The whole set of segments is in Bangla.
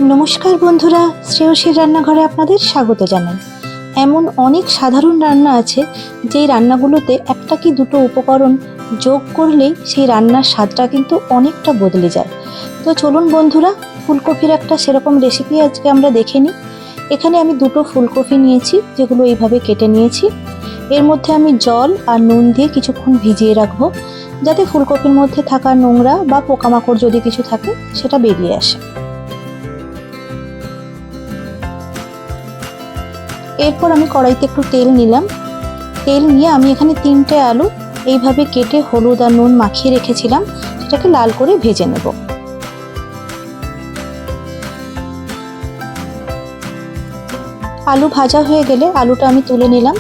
নমস্কার বন্ধুরা, শ্রেয়সীর রান্নাঘরে আপনাদের স্বাগত জানাই। এমন অনেক সাধারণ রান্না আছে যেই রান্নাগুলোতে একটা কি দুটো উপকরণ যোগ করলেই সেই রান্নার স্বাদটা কিন্তু অনেকটা বদলে যায়। তো চলুন বন্ধুরা, ফুলকপির একটা সেরকম রেসিপি আজকে আমরা দেখে নিই। এখানে আমি দুটো ফুলকপি নিয়েছি, যেগুলো এইভাবে কেটে নিয়েছি। এর মধ্যে আমি জল আর নুন দিয়ে কিছুক্ষণ ভিজিয়ে রাখবো, যাতে ফুলকপির মধ্যে থাকা নোংরা বা পোকামাকড় যদি কিছু থাকে সেটা বেরিয়ে আসে। এরপর আমি কড়াইতে একটু তেল নিলাম। তেল নিয়ে আমি এখানে 3টে আলু এইভাবে কেটে হলুদ আর নুন মাখিয়ে রেখেছিলাম, সেটাকে লাল করে ভেজে নেব। আলু ভাজা হয়ে গেলে আলুটা আমি তুলে নিলাম।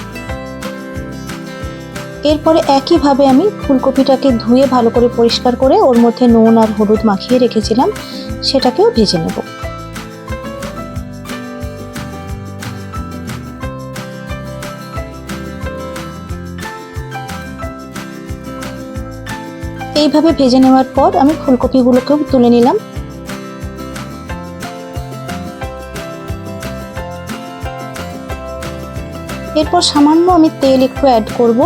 এরপরে একইভাবে আমি ফুলকপিটাকে ধুয়ে ভালো করে পরিষ্কার করে ওর মধ্যে নুন আর হলুদ মাখিয়ে রেখেছিলাম, সেটাকেও ভেজে নেব। এইভাবে ভেজে নেওয়ার পর আমি ফুলকপিগুলোকেও তুলে নিলাম। এরপর সামান্য আমি তেল একটু অ্যাড করব,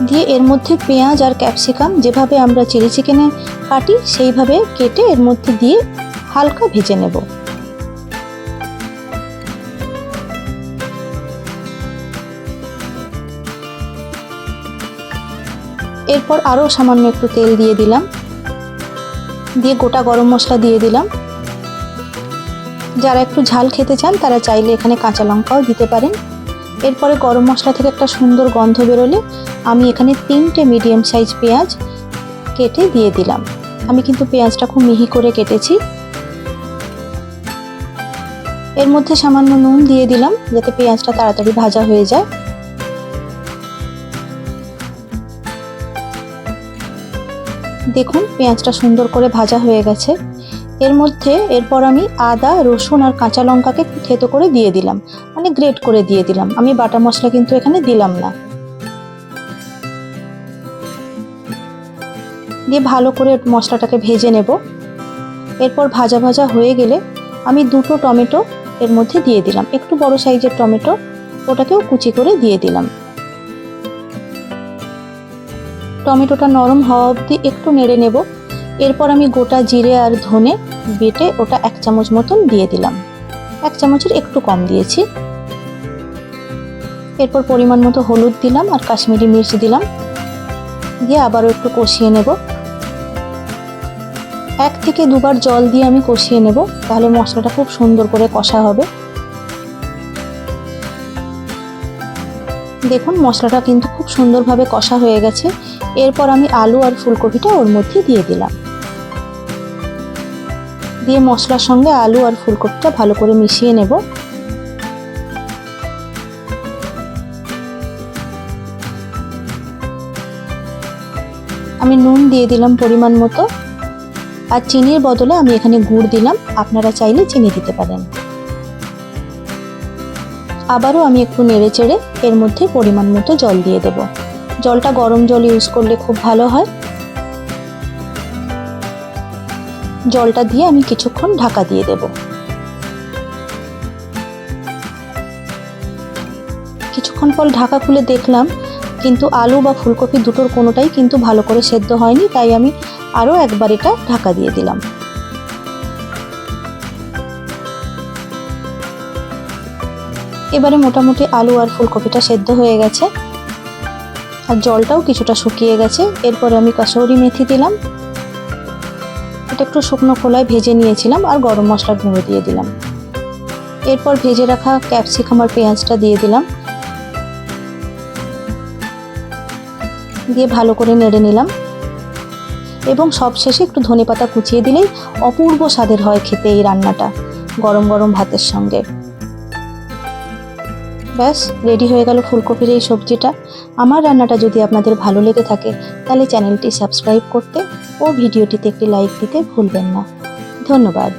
দিয়ে এর মধ্যে পেঁয়াজ আর ক্যাপসিকাম যেভাবে আমরা চিলি চিকেনে কাটি সেইভাবে কেটে এর মধ্যে দিয়ে হালকা ভেজে নেব। এরপর আরও সামান্য একটু তেল দিয়ে দিলাম, দিয়ে গোটা গরম মশলা দিয়ে দিলাম। যারা একটু ঝাল খেতে চান তারা চাইলে এখানে কাঁচা লঙ্কাও দিতে পারেন। এরপরে গরম মশলা থেকে একটা সুন্দর গন্ধ বেরোলে আমি এখানে 3টে মিডিয়াম সাইজ পেঁয়াজ কেটে দিয়ে দিলাম। আমি কিন্তু পেঁয়াজটা খুব মিহি করে কেটেছি। এর মধ্যে সামান্য নুন দিয়ে দিলাম, যাতে পেঁয়াজটা তাড়াতাড়ি ভাজা হয়ে যায়। দেখুন পেঁয়াজটা সুন্দর করে ভাজা হয়ে গেছে। এর মধ্যে এরপর আমি আদা, রসুন আর কাঁচা লঙ্কাকে থেতো করে দিয়ে দিলাম, মানে গ্রেট করে দিয়ে দিলাম। আমি বাটা মশলা কিন্তু এখানে দিলাম না। দিয়ে ভালো করে মশলাটাকে ভেজে নেব। এরপর ভাজা ভাজা হয়ে গেলে আমি 2টো টমেটো এর মধ্যে দিয়ে দিলাম, একটু বড় সাইজের টমেটো, ওটাকেও কুচি করে দিয়ে দিলাম। টমেটোটা নরম হওয়া অবধি একটু নেড়ে নেব। এরপর আমি গোটা জিরে আর ধনে বেটে ওটা 1 চামচ মতন দিয়ে দিলাম, 1 চামচের একটু কম দিয়েছি। এরপর পরিমাণ মতো হলুদ দিলাম আর কাশ্মীরি মির্চ দিলাম, দিয়ে আবারও একটু কষিয়ে নেব। 1 থেকে 2বার জল দিয়ে আমি কষিয়ে নেব, তাহলে মশলাটা খুব সুন্দর করে কষা হবে। দেখুন মশলাটা কিন্তু খুব সুন্দরভাবে কষা হয়ে গেছে। এরপর আমি আলু আর ফুলকপিটা ওর মধ্যে দিয়ে দিলাম, দিয়ে মশলার সঙ্গে আলু আর ফুলকপিটা ভালো করে মিশিয়ে নেব। আমি নুন দিয়ে দিলাম পরিমাণ মতো, আর চিনির বদলে আমি এখানে গুড় দিলাম, আপনারা চাইলে চিনি দিতে পারেন। আবারও আমি একটু নেড়ে চেড়ে এর মধ্যে পরিমাণ মতো জল দিয়ে দেব। জলটা গরম জল ইউজ করলে খুব ভালো হয়। জলটা দিয়ে আমি কিছুক্ষণ ঢাকা দিয়ে দেব। কিছুক্ষণ পর ঢাকা খুলে দেখলাম কিন্তু আলু বা ফুলকপি দুটোর কোনোটাই কিন্তু ভালো করে সেদ্ধ হয়নি, তাই আমি আরও একবার এটা ঢাকা দিয়ে দিলাম। এবারে মোটামুটি আলু আর ফুলকপিটা সেদ্ধ হয়ে গেছে, আর জলটাও কিছুটা শুকিয়ে গেছে। এরপরে আমি কাসুরি মেথি দিলাম, এটা একটু শুকনো খোলায় ভেজে নিয়েছিলাম, আর গরম মশলার গুঁড়ো দিয়ে দিলাম। এরপর ভেজে রাখা ক্যাপসিকাম আর পেঁয়াজটা দিয়ে দিলাম, দিয়ে ভালো করে নেড়ে নিলাম। এবং সবশেষে একটু ধনেপাতা কুচিয়ে দিলেই অপূর্ব স্বাদের হয় খেতে এই রান্নাটা, গরম গরম ভাতের সঙ্গে। ব্যাস রেডি হয়ে গেল ফুলকপির এই সবজিটা। আমার রান্নাটা যদি আপনাদের ভালো লেগে থাকে তাহলে চ্যানেলটি সাবস্ক্রাইব করতে ও ভিডিওটিতে একটি লাইক দিতে ভুলবেন না। ধন্যবাদ।